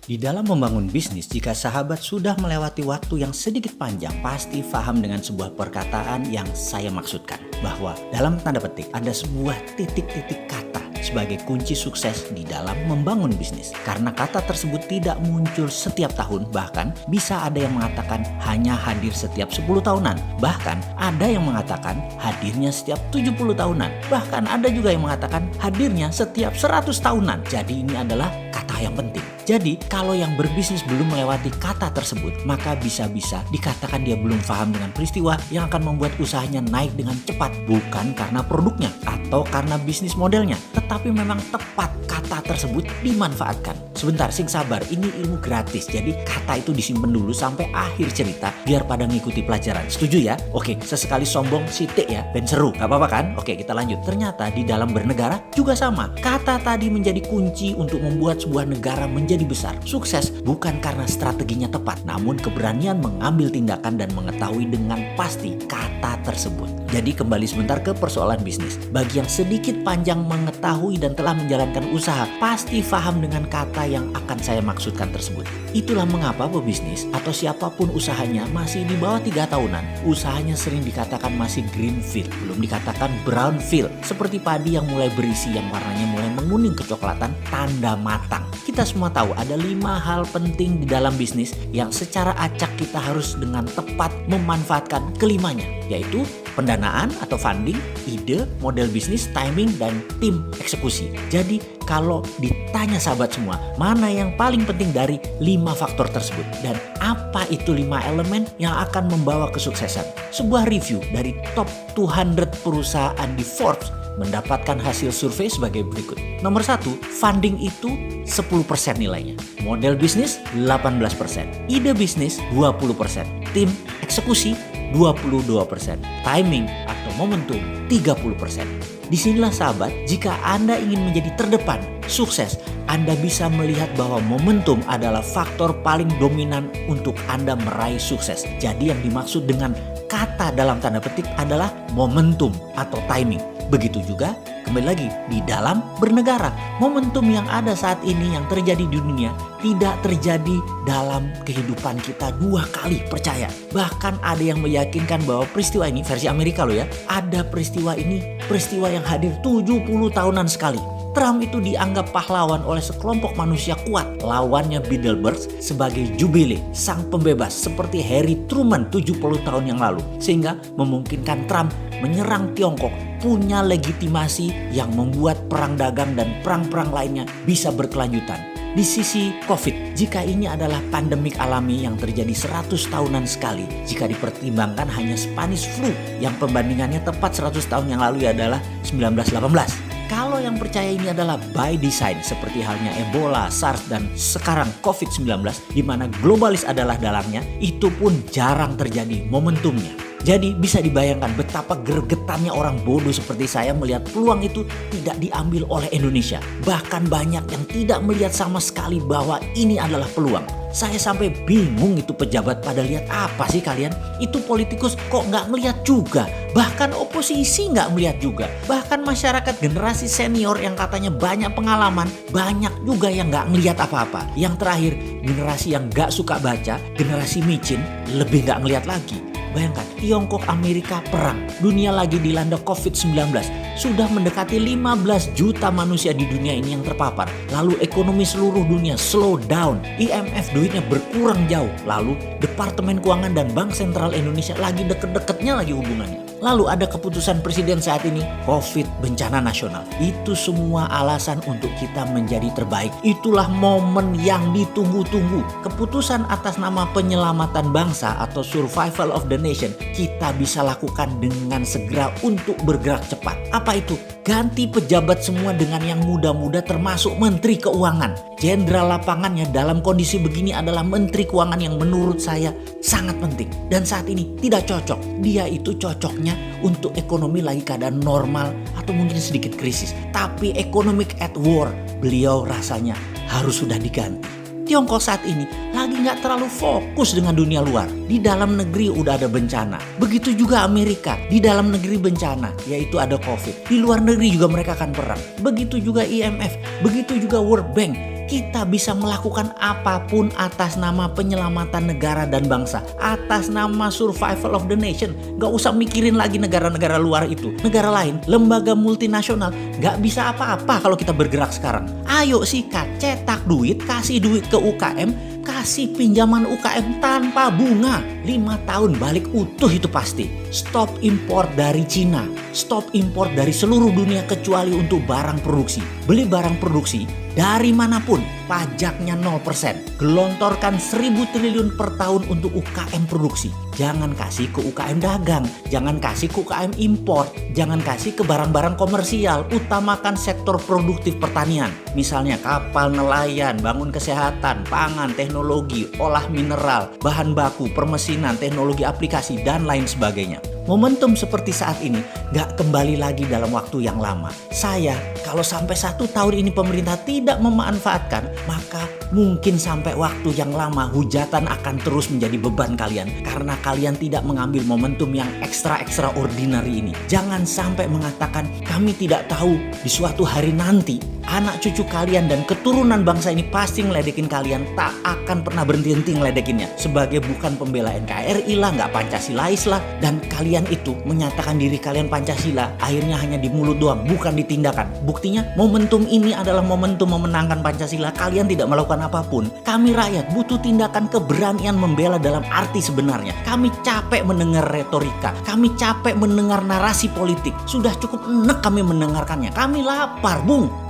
Di dalam membangun bisnis, jika sahabat sudah melewati waktu yang sedikit panjang, pasti paham dengan sebuah perkataan yang saya maksudkan. Bahwa dalam tanda petik ada sebuah titik-titik kata sebagai kunci sukses di dalam membangun bisnis. Karena kata tersebut tidak muncul setiap tahun, bahkan bisa ada yang mengatakan hanya hadir setiap 10 tahunan. Bahkan ada yang mengatakan hadirnya setiap 70 tahunan. Bahkan ada juga yang mengatakan hadirnya setiap 100 tahunan. Jadi ini adalah kata yang penting. Jadi kalau yang berbisnis belum melewati kata tersebut, maka bisa-bisa dikatakan dia belum paham dengan peristiwa yang akan membuat usahanya naik dengan cepat. Bukan karena produknya atau karena bisnis modelnya, tetapi memang tepat kata tersebut dimanfaatkan. Sebentar, sing sabar, ini ilmu gratis. Jadi kata itu disimpan dulu sampai akhir cerita biar pada ngikuti pelajaran. Setuju ya? Oke, sesekali sombong sitik ya, ben seru. Gak apa-apa kan? Oke, kita lanjut. Ternyata di dalam bernegara juga sama. Kata tadi menjadi kunci untuk membuat sebuah negara menjadi besar. Sukses bukan karena strateginya tepat, namun keberanian mengambil tindakan dan mengetahui dengan pasti kata tersebut. Jadi kembali sebentar ke persoalan bisnis. Bagi yang sedikit panjang mengetahui dan telah menjalankan usaha, pasti paham dengan kata yang akan saya maksudkan tersebut. Itulah mengapa pebisnis atau siapapun usahanya masih di bawah 3 tahunan, usahanya sering dikatakan masih greenfield, belum dikatakan brownfield. Seperti padi yang mulai berisi, yang warnanya mulai menguning kecoklatan, tanda matang. Kita semua tahu ada 5 hal penting di dalam bisnis yang secara acak kita harus dengan tepat memanfaatkan kelimanya, yaitu pendanaan atau funding, ide, model bisnis, timing, dan tim eksekusi. Jadi kalau ditanya sahabat semua, mana yang paling penting dari 5 faktor tersebut? Dan apa itu 5 elemen yang akan membawa kesuksesan? Sebuah review dari top 200 perusahaan di Forbes mendapatkan hasil survei sebagai berikut. Nomor 1, funding itu 10% nilainya. Model bisnis 18%. Ide bisnis 20%. Tim eksekusi 22%. Timing atau momentum 30%. Disinilah sahabat, jika Anda ingin menjadi terdepan, sukses, Anda bisa melihat bahwa momentum adalah faktor paling dominan untuk Anda meraih sukses. Jadi yang dimaksud dengan kata dalam tanda petik adalah momentum atau timing. Begitu juga kembali lagi di dalam bernegara. Momentum yang ada saat ini yang terjadi di dunia tidak terjadi dalam kehidupan kita 2 kali, percaya. Bahkan ada yang meyakinkan bahwa peristiwa ini, versi Amerika loh ya, ada peristiwa ini, peristiwa yang hadir 70 tahunan sekali. Trump itu dianggap pahlawan oleh sekelompok manusia kuat. Lawannya Bilderberg sebagai jubile, sang pembebas, seperti Harry Truman 70 tahun yang lalu. Sehingga memungkinkan Trump menyerang Tiongkok, punya legitimasi yang membuat perang dagang dan perang-perang lainnya bisa berkelanjutan. Di sisi COVID, jika ini adalah pandemik alami yang terjadi 100 tahunan sekali, jika dipertimbangkan hanya Spanish flu yang pembandingannya tepat 100 tahun yang lalu adalah 1918. Kalau yang percaya ini adalah by design, seperti halnya Ebola, SARS, dan sekarang COVID-19, di mana globalis adalah dalangnya, itu pun jarang terjadi momentumnya. Jadi bisa dibayangkan betapa gregetannya orang bodoh seperti saya melihat peluang itu tidak diambil oleh Indonesia. Bahkan banyak yang tidak melihat sama sekali bahwa ini adalah peluang. Saya sampai bingung itu pejabat pada lihat apa sih kalian? Itu politikus kok nggak melihat juga? Bahkan oposisi nggak melihat juga. Bahkan masyarakat generasi senior yang katanya banyak pengalaman, banyak juga yang nggak melihat apa-apa. Yang terakhir, generasi yang nggak suka baca, generasi micin, lebih nggak melihat lagi. Bayangkan, Tiongkok Amerika perang, dunia lagi dilanda COVID-19, sudah mendekati 15 juta manusia di dunia ini yang terpapar. Lalu ekonomi seluruh dunia slow down, IMF duitnya berkurang jauh. Lalu Departemen Keuangan dan Bank Sentral Indonesia lagi deket-deketnya lagi hubungannya. Lalu ada keputusan presiden saat ini, COVID, bencana nasional. Itu semua alasan untuk kita menjadi terbaik. Itulah momen yang ditunggu-tunggu. Keputusan atas nama penyelamatan bangsa atau survival of the nation, kita bisa lakukan dengan segera untuk bergerak cepat. Apa itu? Ganti pejabat semua dengan yang muda-muda termasuk Menteri Keuangan. Jenderal lapangannya dalam kondisi begini adalah Menteri Keuangan yang menurut saya sangat penting. Dan saat ini tidak cocok. Dia itu cocoknya untuk ekonomi lagi keadaan normal atau mungkin sedikit krisis. Tapi economic at war, beliau rasanya harus sudah diganti. Tiongkok saat ini lagi gak terlalu fokus dengan dunia luar. Di dalam negeri udah ada bencana. Begitu juga Amerika, di dalam negeri bencana, yaitu ada COVID. Di luar negeri juga mereka akan perang. Begitu juga IMF, begitu juga World Bank. Kita bisa melakukan apapun atas nama penyelamatan negara dan bangsa, atas nama survival of the nation. Gak usah mikirin lagi negara-negara luar itu. Negara lain, lembaga multinasional, gak bisa apa-apa kalau kita bergerak sekarang. Ayo sikat, cetak duit, kasih duit ke UKM, kasih pinjaman UKM tanpa bunga. 5 tahun balik utuh itu pasti. Stop impor dari Cina, stop impor dari seluruh dunia kecuali untuk barang produksi. Beli barang produksi dari manapun, pajaknya 0%. Gelontorkan 1.000 triliun per tahun untuk UKM produksi. Jangan kasih ke UKM dagang, jangan kasih ke UKM impor, jangan kasih ke barang-barang komersial. Utamakan sektor produktif pertanian. Misalnya kapal nelayan, bangun kesehatan, pangan, teknologi, olah mineral, bahan baku, permesinan, teknologi aplikasi, dan lain sebagainya. Momentum seperti saat ini gak kembali lagi dalam waktu yang lama. Saya, kalau sampai 1 tahun ini pemerintah tidak memanfaatkan, maka mungkin sampai waktu yang lama hujatan akan terus menjadi beban kalian. Karena kalian tidak mengambil momentum yang extraordinary ini. Jangan sampai mengatakan kami tidak tahu di suatu hari nanti anak cucu kalian dan keturunan bangsa ini pasti ngeledekin kalian, tak akan pernah berhenti ngeledekinnya. Sebagai bukan pembela NKRI lah, gak Pancasilais lah. Dan kalian itu menyatakan diri kalian Pancasila, akhirnya hanya di mulut doang, bukan di tindakan. Buktinya momentum ini adalah momentum memenangkan Pancasila, kalian tidak melakukan apapun. Kami rakyat butuh tindakan, keberanian membela dalam arti sebenarnya. Kami capek mendengar retorika, kami capek mendengar narasi politik. Sudah cukup enek kami mendengarkannya. Kami lapar, Bung.